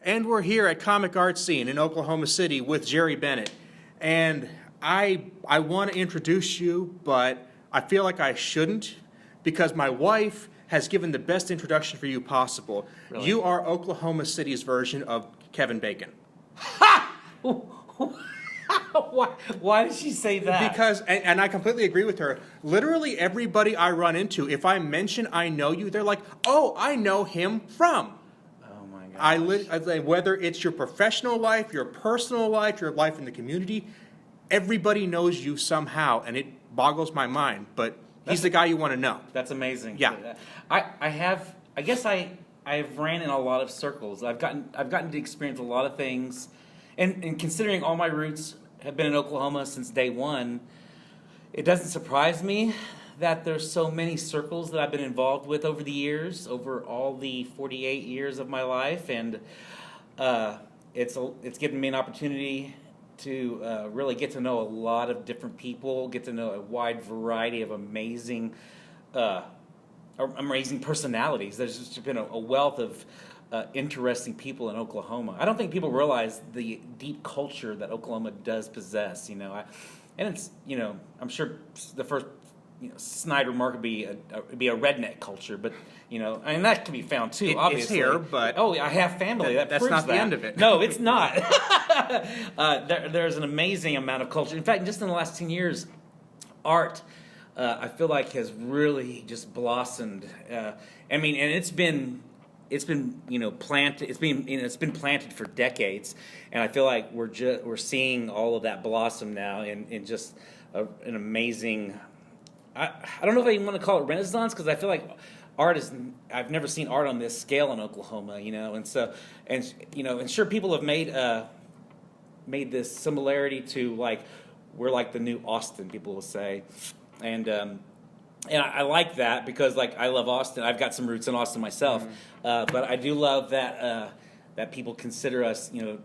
And we're here at Comic Art Scene in Oklahoma City with Jerry Bennett. And I want to introduce you, but I feel like I shouldn't because my wife has given the best introduction for you possible. Really? You are Oklahoma City's version of Kevin Bacon. Ha! Why did she say that? Because, and I completely agree with her, literally everybody I run into, if I mention I know you, they're like, oh, I know him from. Oh my gosh. Whether it's your professional life, your personal life, your life in the community, everybody knows you somehow, and it boggles my mind. But he's the guy you want to know. That's amazing. Yeah. I guess I've ran in a lot of circles. I've gotten to experience a lot of things, and considering all my roots have been in Oklahoma since day one, it doesn't surprise me that there's so many circles that I've been involved with over the years, over all the 48 years of my life, and it's given me an opportunity to really get to know a lot of different people, get to know a wide variety of amazing personalities. There's just been a wealth of interesting people in Oklahoma. I don't think people realize the deep culture that Oklahoma does possess, and it's, I'm sure the first, snide remark would be a redneck culture, but, and that can be found too, obviously. It's here, but... Oh, I have family. That's not the end of it. No, it's not. There's an amazing amount of culture. In fact, just in the last 10 years, art, I feel like, has really just blossomed. And it's been planted. It's been planted for decades, and I feel like we're seeing all of that blossom now in just an amazing. I don't know if I even want to call it renaissance, because I feel like art is. I've never seen art on this scale in Oklahoma, and sure, people have made this similarity to, like, we're like the new Austin, people will say, and I like that because, like, I love Austin. I've got some roots in Austin myself, but I do love that people consider us, to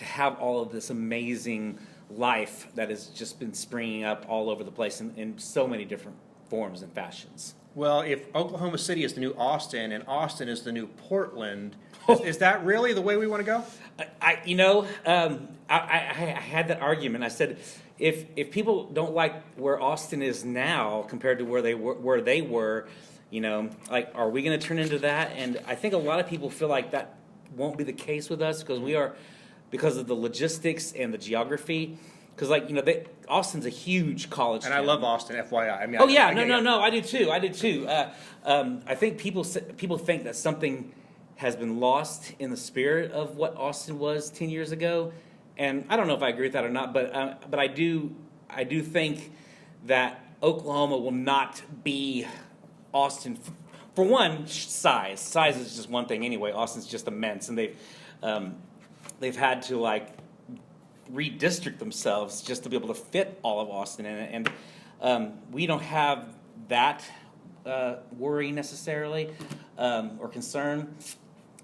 have all of this amazing life that has just been springing up all over the place in so many different forms and fashions. Well, if Oklahoma City is the new Austin and Austin is the new Portland, is that really the way we want to go? I had that argument. I said, if people don't like where Austin is now compared to where they were, like, are we going to turn into that? And I think a lot of people feel like that won't be the case with us because of the logistics and the geography. Because, like, Austin's a huge college town. And I love Austin, FYI. I do too. I think people think that something has been lost in the spirit of what Austin was 10 years ago, and I don't know if I agree with that or not. But I do think that Oklahoma will not be Austin. For one, size. Size is just one thing anyway. Austin's just immense, and they've had to, like, redistrict themselves just to be able to fit all of Austin in it, and we don't have that worry necessarily or concern.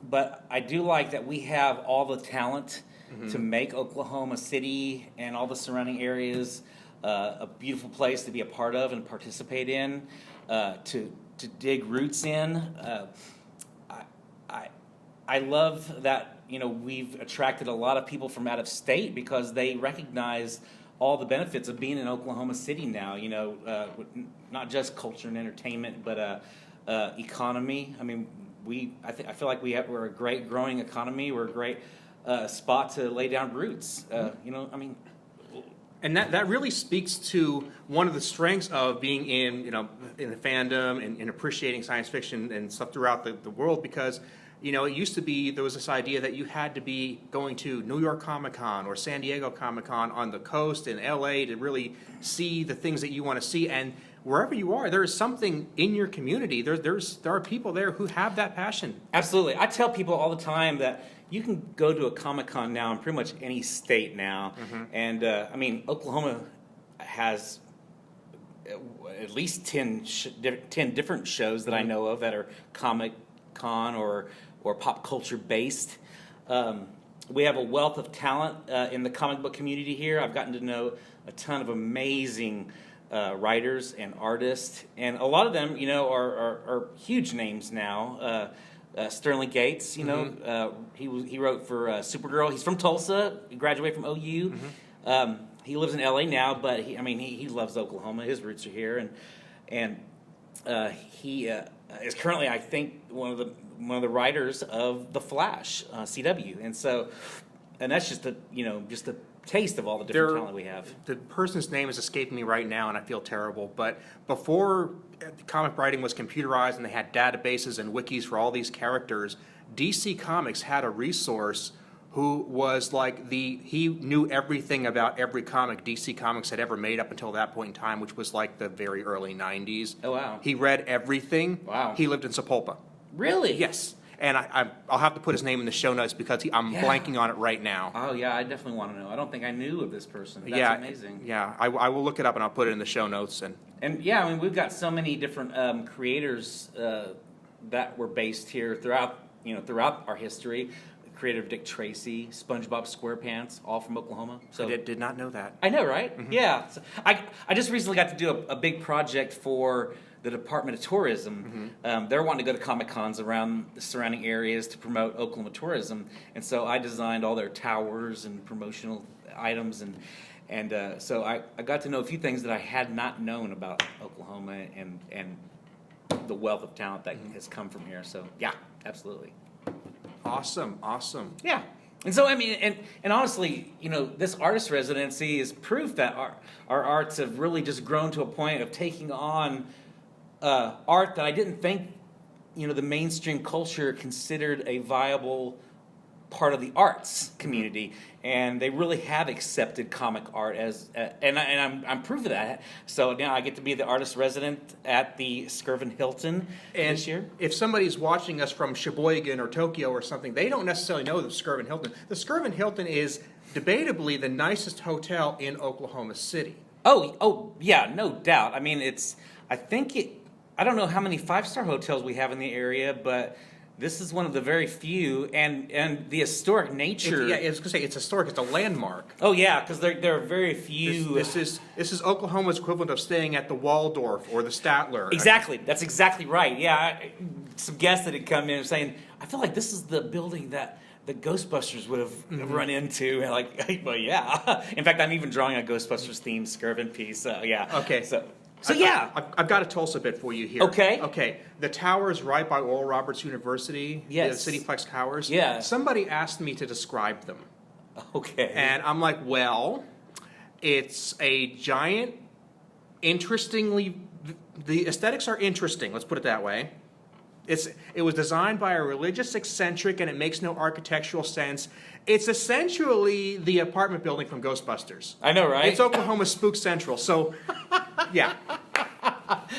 But I do like that we have all the talent to make Oklahoma City and all the surrounding areas a beautiful place to be a part of and participate in, to dig roots in. I love that, we've attracted a lot of people from out of state because they recognize all the benefits of being in Oklahoma City now, not just culture and entertainment, but economy. I feel like we're a great growing economy. We're a great spot to lay down roots. And that really speaks to one of the strengths of being in the fandom and appreciating science fiction and stuff throughout the world, because it used to be there was this idea that you had to be going to New York Comic Con or San Diego Comic Con on the coast in LA to really see the things that you want to see. And wherever you are, there is something in your community. There are people there who have that passion. Absolutely. I tell people all the time that you can go to a Comic Con now in pretty much any state now. And Oklahoma has at least 10 different shows that I know of that are Comic Con or pop culture based. We have a wealth of talent in the comic book community here. I've gotten to know a ton of amazing writers and artists, and a lot of them, are huge names now. Sterling Gates, he wrote for Supergirl. He's from Tulsa. He graduated from OU. He lives in LA now, but he loves Oklahoma. His roots are here, and he is currently, I think, one of the writers of The Flash, CW, and that's just a taste of all the different talent we have. The person's name is escaping me right now, and I feel terrible. But before comic writing was computerized and they had databases and wikis for all these characters, DC Comics had a resource who was like he knew everything about every comic DC Comics had ever made up until that point in time, which was like the very early 90s. Oh, wow. He read everything. Wow. He lived in Sapulpa. Really? Yes. And I'll have to put his name in the show notes because I'm blanking on it right now. Oh, yeah, I definitely want to know. I don't think I knew of this person. That's amazing. Yeah, I will look it up and I'll put it in the show notes. And yeah, we've got so many different creators that were based here throughout our history. Creator Dick Tracy, SpongeBob SquarePants, all from Oklahoma. So I did not know that. I know, right? Mm-hmm. Yeah. So I just recently got to do a big project for the Department of Tourism. Mm-hmm. They're wanting to go to Comic-Cons around the surrounding areas to promote Oklahoma tourism, and so I designed all their towers and promotional items, and so I got to know a few things that I had not known about Oklahoma and the wealth of talent that has come from here. So yeah, absolutely. Awesome. Yeah. And so, and honestly, this artist residency is proof that our arts have really just grown to a point of taking on art that I didn't think, the mainstream culture considered a viable part of the arts community, and they really have accepted comic art as, and I'm proof of that. So now I get to be the artist resident at the Skirvin Hilton this year. If somebody's watching us from Sheboygan or Tokyo or something, they don't necessarily know the Skirvin Hilton. The Skirvin Hilton is debatably the nicest hotel in Oklahoma City. Oh yeah, no doubt. I don't know how many 5-star hotels we have in the area, but this is one of the very few, and the historic nature. I was going to say it's historic. It's a landmark. Oh yeah, because there are very few. This is Oklahoma's equivalent of staying at the Waldorf or the Statler. Exactly, that's exactly right. Yeah, some guests that had come in saying, I feel like this is the building that the Ghostbusters would have run into. And well, yeah. In fact, I'm even drawing a Ghostbusters themed Skirvin piece. Yeah. Okay. So yeah. I've got a Tulsa bit for you here. Okay. The tower's right by Oral Roberts University. Yes. The Cityplex Towers. Yeah. Somebody asked me to describe them. Okay. And I'm like, well, it's a giant, the aesthetics are interesting, let's put it that way. It was designed by a religious eccentric and it makes no architectural sense. It's essentially the apartment building from Ghostbusters. I know, right? It's Oklahoma Spook Central. So, yeah.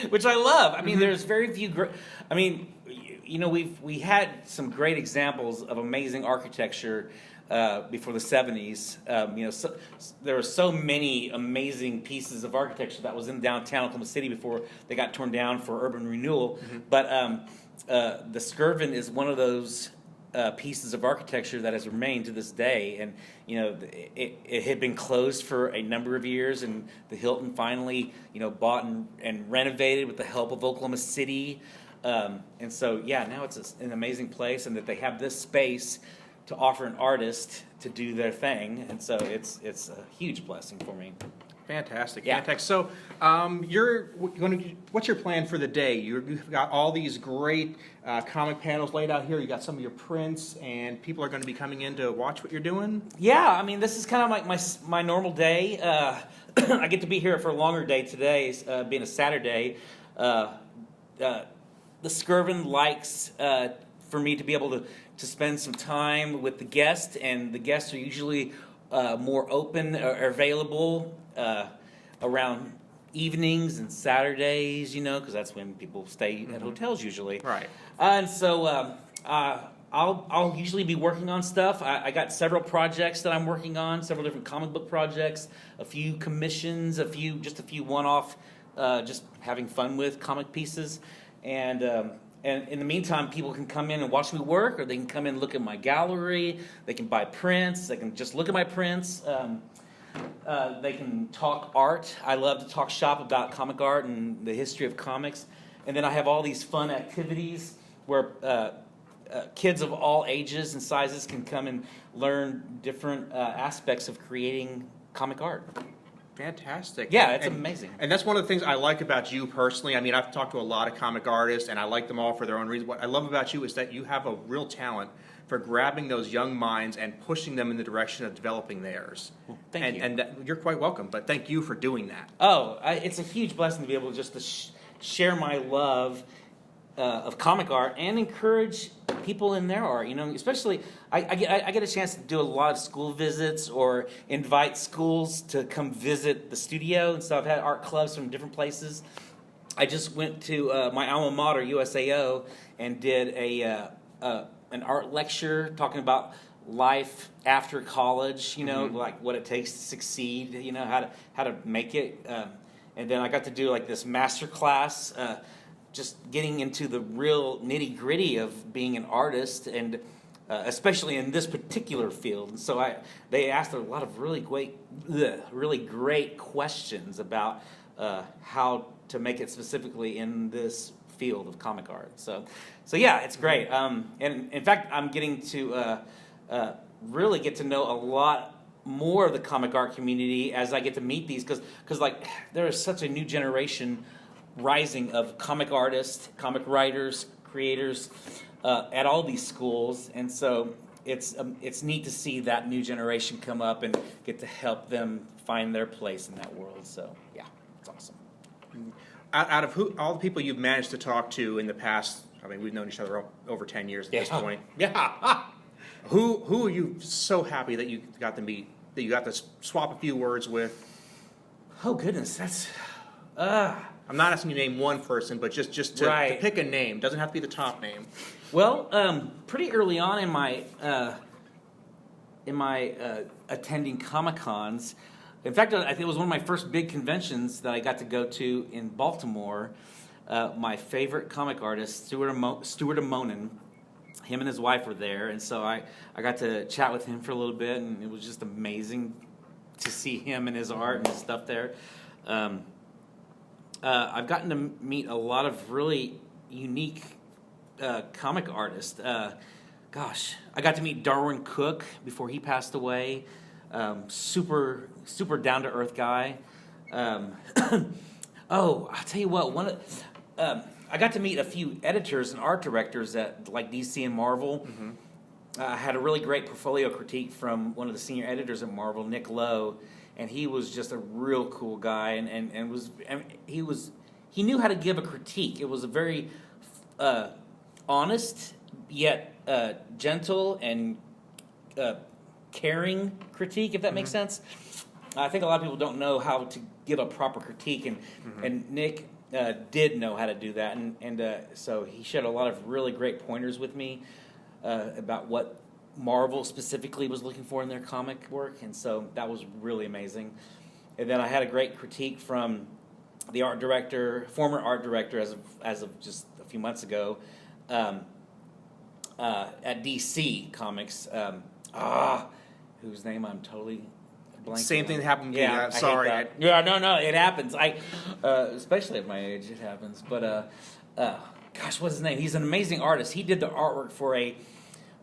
Which I love. There's very few. We had some great examples of amazing architecture before the 70s. There were so many amazing pieces of architecture that was in downtown Oklahoma City before they got torn down for urban renewal. Mm-hmm. But the Skirvin is one of those pieces of architecture that has remained to this day, and it had been closed for a number of years, and the Hilton finally bought and renovated with the help of Oklahoma City, and so now it's an amazing place, and that they have this space to offer an artist to do their thing, and so it's a huge blessing for me. Fantastic. Yeah. So, what's your plan for the day? You've got all these great comic panels laid out here. You got some of your prints, and people are going to be coming in to watch what you're doing. Yeah, this is kind of like my normal day. I get to be here for a longer day today, being a Saturday. The Skirvin likes for me to be able to spend some time with the guest, and the guests are usually more open or available around evenings and Saturdays, because that's when people stay at hotels usually. Right. And so I'll usually be working on stuff. I got several projects that I'm working on, several different comic book projects, a few commissions, a few one-off, just having fun with comic pieces. And in the meantime, people can come in and watch me work, or they can come in and look at my gallery. They can buy prints. They can just look at my prints. They can talk art. I love to talk shop about comic art and the history of comics. And then I have all these fun activities where kids of all ages and sizes can come and learn different aspects of creating comic art. Fantastic. Yeah, it's amazing. And that's one of the things I like about you personally. I mean, I've talked to a lot of comic artists, and I like them all for their own reasons. What I love about you is that you have a real talent for grabbing those young minds and pushing them in the direction of developing theirs. Well, thank you. And you're quite welcome, but thank you for doing that. Oh, it's a huge blessing to be able just to share my love of comic art and encourage people in their art. You know, especially I get a chance to do a lot of school visits or invite schools to come visit the studio, and so I've had art clubs from different places. I just went to my alma mater, USAO, and did an art lecture talking about life after college. You know, like what it takes to succeed. You know, how to make it. And then I got to do like this master class. Just getting into the real nitty gritty of being an artist, and especially in this particular field. And so they asked a lot of really great questions about how to make it specifically in this field of comic art. So yeah, it's great. And in fact, I'm getting to really get to know a lot more of the comic art community as I get to meet these, because like there is such a new generation rising of comic artists, comic writers, creators at all these schools, and so it's neat to see that new generation come up and get to help them find their place in that world. So yeah, it's awesome. Out of all the people you've managed to talk to in the past, I mean, we've known each other over 10 years at this point. Yeah. Who are you so happy that you got to meet, that you got to swap a few words with? Oh goodness, that's. I'm not asking you to name one person, but just to pick a name. Doesn't have to be the top name. Well, pretty early on in my attending Comic Cons, in fact, I think it was one of my first big conventions that I got to go to in Baltimore. My favorite comic artist, Stuart Amonin, him and his wife were there, and so I got to chat with him for a little bit, and it was just amazing to see him and his art and his stuff there. I've gotten to meet a lot of really unique comic artists. I got to meet Darwin Cook before he passed away. Super down to earth guy. I'll tell you what. I got to meet a few editors and art directors at like DC and Marvel. Mm-hmm. I had a really great portfolio critique from one of the senior editors at Marvel, Nick Lowe. And he was just a real cool guy, and he knew how to give a critique. It was a very honest yet gentle and caring critique, if that makes sense. I think a lot of people don't know how to give a proper critique, and Nick did know how to do that, and so he shared a lot of really great pointers with me about what Marvel specifically was looking for in their comic work, and so that was really amazing. And then I had a great critique from the former art director as of just a few months ago, at DC Comics, whose name I'm totally blanking. Same thing that happened to me. Yeah, Sorry. No, it happens. Especially at my age, it happens. But what's his name? He's an amazing artist. He did the artwork for a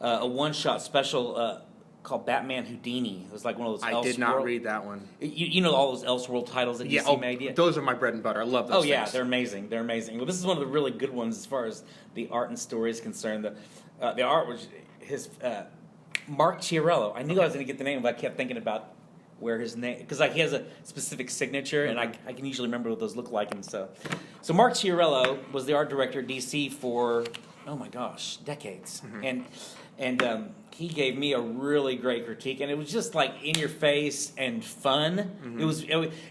one-shot special called Batman Houdini. It was like one of those. I did not read that one. You know all those Elseworld titles that DC made? Yeah, those are my bread and butter. I love those. Oh yeah, they're amazing. They're amazing. Well, this is one of the really good ones as far as the art and story is concerned. The art was his Mark Chiarello. I knew I was going to get the name, but I kept thinking about where his name, because like he has a specific signature, and I can usually remember what those look like. And so Mark Chiarello was the art director at DC for decades, and he gave me a really great critique, and it was just like in your face and fun.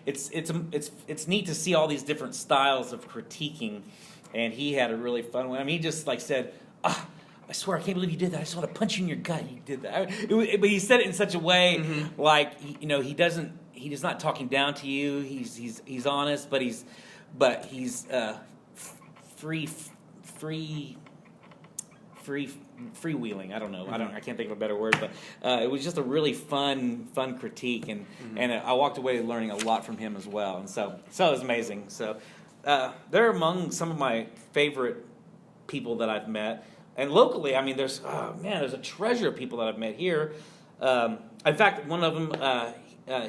It's neat to see all these different styles of critiquing, and he had a really fun one. I mean, he just like said, I swear I can't believe you did that. I just want to punch you in your gut. You did that. But he said it in such a way like he's not talking down to you. He's honest, but he's freewheeling. I don't know. I can't think of a better word, but it was just a really fun critique, and I walked away learning a lot from him as well. And so it was amazing. So they're among some of my favorite people that I've met. and locally, I mean, there's there's a treasure of people that I've met here. In fact, one of them,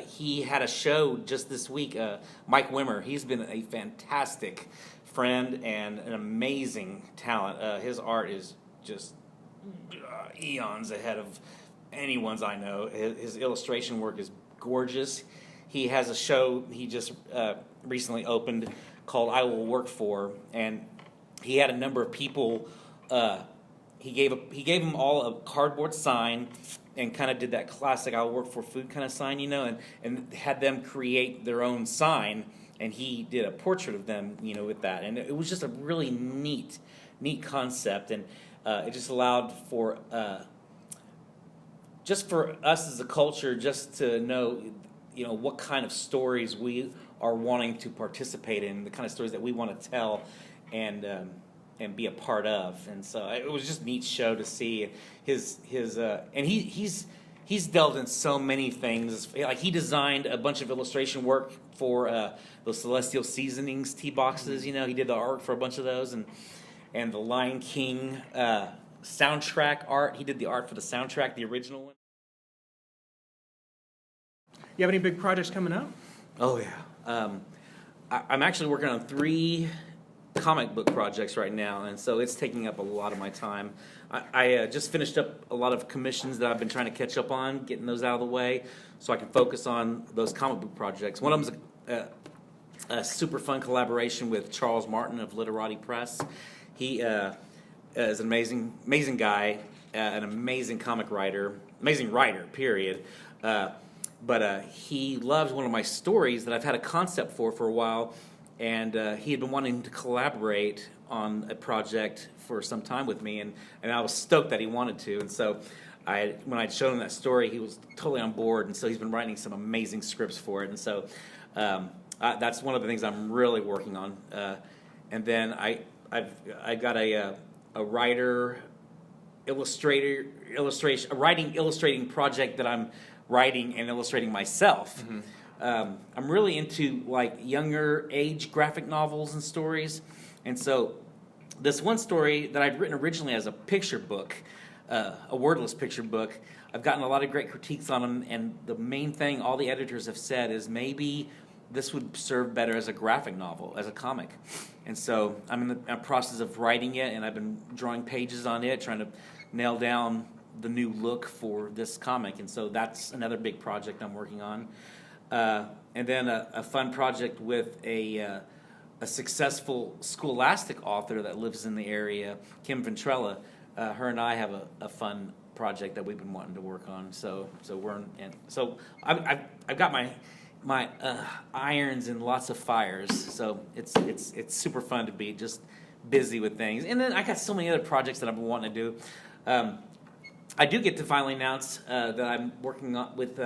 he had a show just this week. Mike Wimmer, he's been a fantastic friend and an amazing talent. His art is just eons ahead of anyone's I know. His illustration work is gorgeous. He has a show he just recently opened called I Will Work For, and he had a number of people. He gave them all a cardboard sign and kind of did that classic "I'll work for food" kind of sign, and had them create their own sign, and he did a portrait of them, with that, and it was just a really neat concept, and it just allowed for just for us as a culture just to know, what kind of stories we are wanting to participate in, the kind of stories that we want to tell, and be a part of. And so it was just a neat show to see his and he's delved in so many things. Like, he designed a bunch of illustration work for those Celestial Seasonings tea boxes. He did the art for a bunch of those, and the Lion King soundtrack art. He did the art for the soundtrack, the original one. You have any big projects coming up? Oh yeah, I'm actually working on 3 comic book projects right now, and so it's taking up a lot of my time. I just finished up a lot of commissions that I've been trying to catch up on, getting those out of the way, so I can focus on those comic book projects. One of them's a super fun collaboration with Charles Martin of Literati Press. He is an amazing guy, an amazing comic writer, amazing writer, period. But he loved one of my stories that I've had a concept for a while, and he had been wanting to collaborate on a project for some time with me, and I was stoked that he wanted to. And so when I'd shown him that story, he was totally on board, and so he's been writing some amazing scripts for it. And so that's one of the things I'm really working on. And then I've got a writer illustrating project that I'm writing and illustrating myself. Mm-hmm. I'm really into like younger age graphic novels and stories, and so this one story that I'd written originally as a picture book, a wordless picture book, I've gotten a lot of great critiques on them, and the main thing all the editors have said is maybe this would serve better as a graphic novel, as a comic. And so I'm in the process of writing it, and I've been drawing pages on it, trying to nail down the new look for this comic. And so that's another big project I'm working on. And then a fun project with a successful scholastic author that lives in the area, Kim Ventrella. Her and I have a fun project that we've been wanting to work on. So I've got my irons in lots of fires. So it's super fun to be just busy with things. And then I got so many other projects that I've been wanting to do. I do get to finally announce that I'm working on, with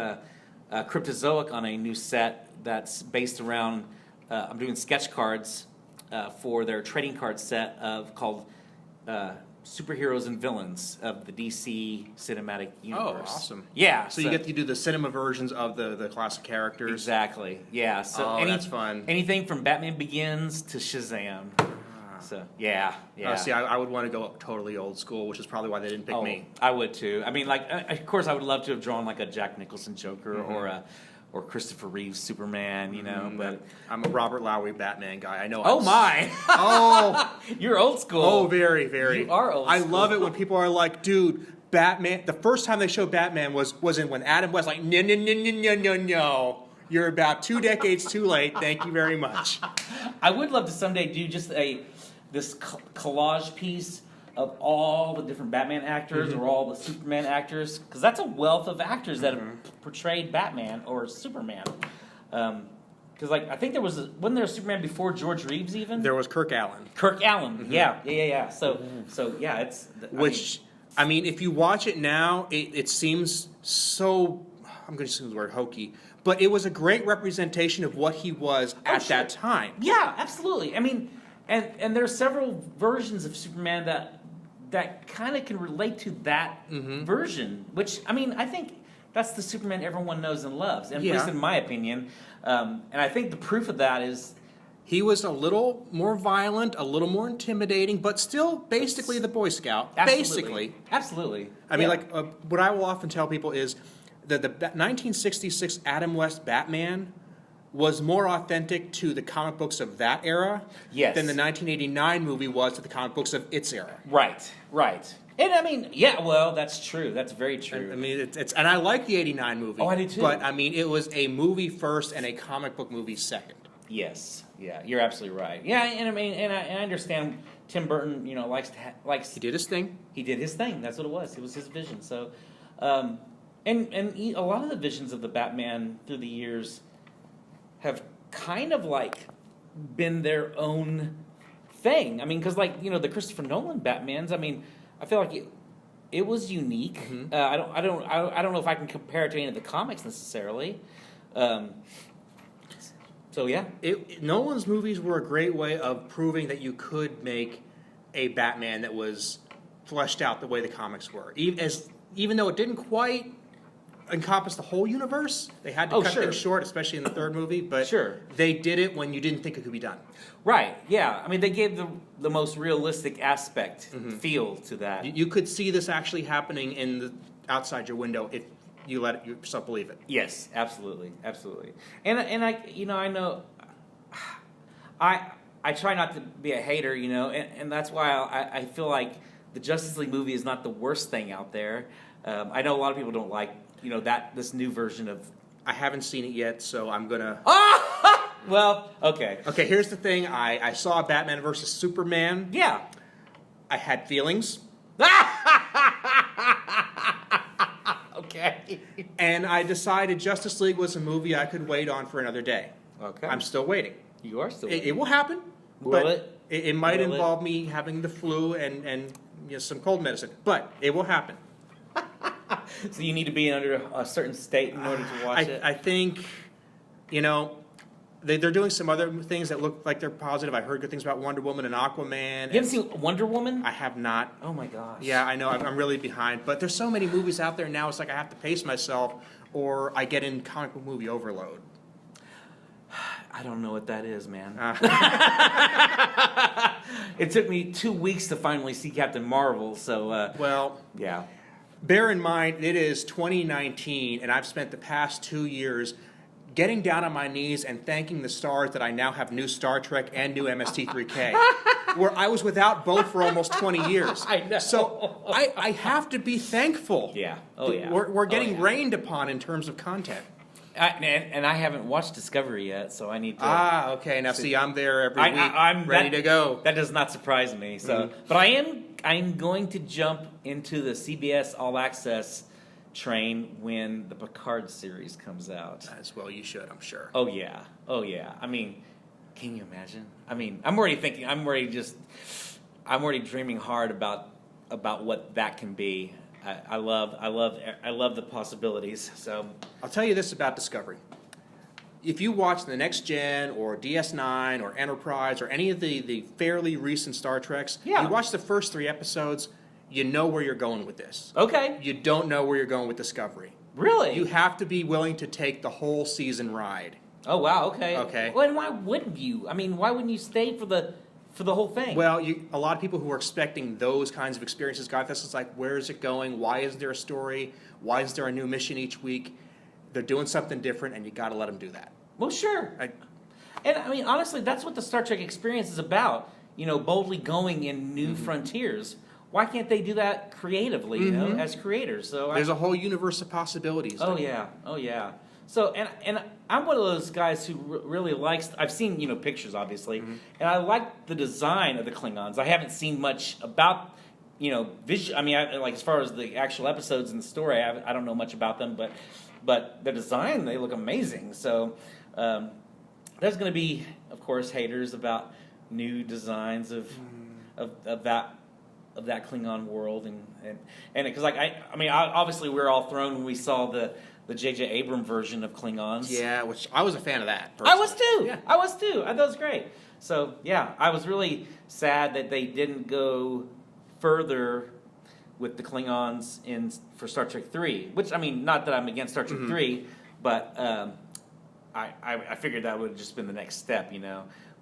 Cryptozoic on a new set that's based around. I'm doing sketch cards for their trading card set called Superheroes and Villains of the DC Cinematic Universe. Oh, awesome! Yeah, so you get to do the cinema versions of the classic characters. Exactly. Yeah. So that's fun. Anything from Batman Begins to Shazam. So yeah. See, I would want to go totally old school, which is probably why they didn't pick me. I would too. I mean, like, of course, I would love to have drawn like a Jack Nicholson Joker, mm-hmm. or Christopher Reeve Superman, Mm-hmm. But I'm a Robert Lowry Batman guy. I know. Oh my! Oh, you're old school. Oh, very, very. You are old school. I love it when people are like, dude, Batman. The first time they showed Batman was when Adam West like, no. You're about 2 decades too late. Thank you very much. I would love to someday do just this collage piece of all the different Batman actors, mm-hmm. or all the Superman actors, because that's a wealth of actors that mm-hmm. have portrayed Batman or Superman. Because I think wasn't there a Superman before George Reeves even? There was Kirk Allen. Mm-hmm. Yeah. So yeah, it's I mean, if you watch it now, it seems so. I'm going to use the word hokey. But it was a great representation of what he was at that time. Yeah, absolutely. I mean, and there are several versions of Superman that kind of can relate to that mm-hmm. version, which, I mean, I think that's the Superman everyone knows and loves, at least in my opinion. And I think the proof of that is He was a little more violent, a little more intimidating, but still basically the Boy Scout. Basically. Absolutely. I mean, like, what I will often tell people is that the 1966 Adam West Batman was more authentic to the comic books of that era than the 1989 movie was to the comic books of its era. Right. And I mean, yeah, well, that's true. That's very true. I mean, and I like the 89 movie. Oh, I do too. But, I mean, it was a movie first and a comic book movie second. Yes. Yeah, you're absolutely right. Yeah, and I mean, and I understand Tim Burton, likes. He did his thing. He did his thing. That's what it was. It was his vision. So, and a lot of the visions of the Batman through the years have kind of like been their own thing. I mean, because the Christopher Nolan Batmans. I mean, I feel like it was unique. Mm-hmm. I don't know if I can compare it to any of the comics necessarily. So yeah, Nolan's movies were a great way of proving that you could make a Batman that was fleshed out the way the comics were. Even though it didn't quite encompass the whole universe, they had to cut things short, especially in the third movie. But they did it when you didn't think it could be done. Right. Yeah. I mean, they gave the most realistic aspect, feel to that. You could see this actually happening outside your window if you let yourself believe it. Yes, absolutely. And I know I try not to be a hater, and that's why I feel like the Justice League movie is not the worst thing out there. I know a lot of people don't like this new version of. I haven't seen it yet, so I'm gonna. Well, okay. Okay, here's the thing. I saw Batman versus Superman. Yeah. I had feelings. Okay. And I decided Justice League was a movie I could wait on for another day. Okay. I'm still waiting. You are still waiting. It will happen. Will it? It might involve me having the flu and some cold medicine, but it will happen. So you need to be under a certain state in order to watch it? I think, they're doing some other things that look like they're positive. I heard good things about Wonder Woman and Aquaman. You haven't seen Wonder Woman? I have not. Oh my gosh. Yeah, I know. I'm really behind. But there's so many movies out there now, it's like I have to pace myself or I get in comic book movie overload. I don't know what that is, man. It took me 2 weeks to finally see Captain Marvel, so... yeah. Bear in mind, it is 2019, and I've spent the past 2 years getting down on my knees and thanking the stars that I now have new Star Trek and new MST3K, where I was without both for almost 20 years. I know. So I have to be thankful. Yeah. Oh, yeah. We're getting rained upon in terms of content. And I haven't watched Discovery yet, so I need to... okay. Now, see, I'm there every week, I'm ready to go. That does not surprise me. So, But I'm going to jump into the CBS All Access train when the Picard series comes out. As well you should, I'm sure. Oh, yeah. I mean, can you imagine? I mean, I'm already dreaming hard about what that can be. I love the possibilities. So I'll tell you this about Discovery. If you watch the Next Gen or DS9 or Enterprise or any of the fairly recent Star Treks, you watch the first 3 episodes, you know where you're going with this. Okay. You don't know where you're going with Discovery. Really? You have to be willing to take the whole season ride. Oh, wow. Okay. Okay. Well, and why wouldn't you? I mean, why wouldn't you stay for the whole thing? Well, a lot of people who are expecting those kinds of experiences got this. It's like, where is it going? Why isn't there a story? Why is there a new mission each week? They're doing something different, and you got to let them do that. Well, sure. And I mean, honestly, that's what the Star Trek experience is about. Boldly going in new frontiers. Why can't they do that creatively? As creators? So there's a whole universe of possibilities. Oh yeah. So and I'm one of those guys who really likes. I've seen pictures, obviously, and I like the design of the Klingons. I haven't seen much about visual. I mean, like as far as the actual episodes in the story, I don't know much about them, but the design, they look amazing. So there's going to be, of course, haters about new designs of that Klingon world and because I mean obviously we're all thrown when we saw the J.J. Abrams version of Klingons. Yeah, which I was a fan of that. Personally. I was too. Yeah. I was too. I thought it was great. So yeah, I was really sad that they didn't go further with the Klingons for Star Trek 3. Which I mean, not that I'm against Star Trek 3, but I figured that would have just been the next step,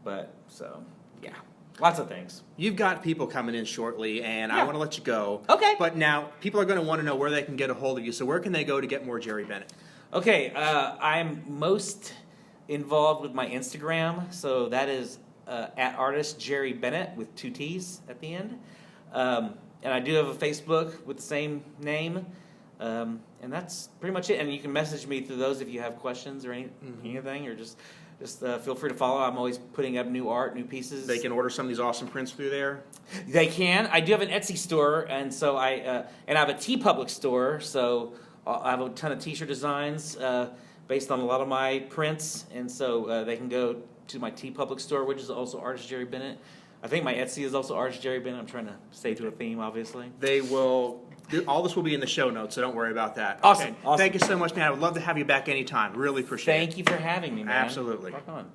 But so yeah, lots of things. You've got people coming in shortly, and I Yeah. want to let you go. Okay. But now people are going to want to know where they can get a hold of you. So where can they go to get more Jerry Bennett? Okay, I'm most involved with my Instagram, so that is at artist Jerry Bennett with 2 T's at the end. And I do have a Facebook with the same name. And that's pretty much it. And you can message me through those if you have questions or anything, or just feel free to follow. I'm always putting up new art, new pieces. They can order some of these awesome prints through there. They can. I do have an Etsy store, and so I have a TeePublic store. So I have a ton of T-shirt designs based on a lot of my prints, and so they can go to my TeePublic store, which is also artist Jerry Bennett. I think my Etsy is also artist Jerry Bennett. I'm trying to stay to a theme, obviously. They will. All this will be in the show notes, so don't worry about that. Awesome. Okay. Awesome. Thank you so much, man. I would love to have you back anytime. Really appreciate it. Thank you for having me, man. Absolutely. Rock on.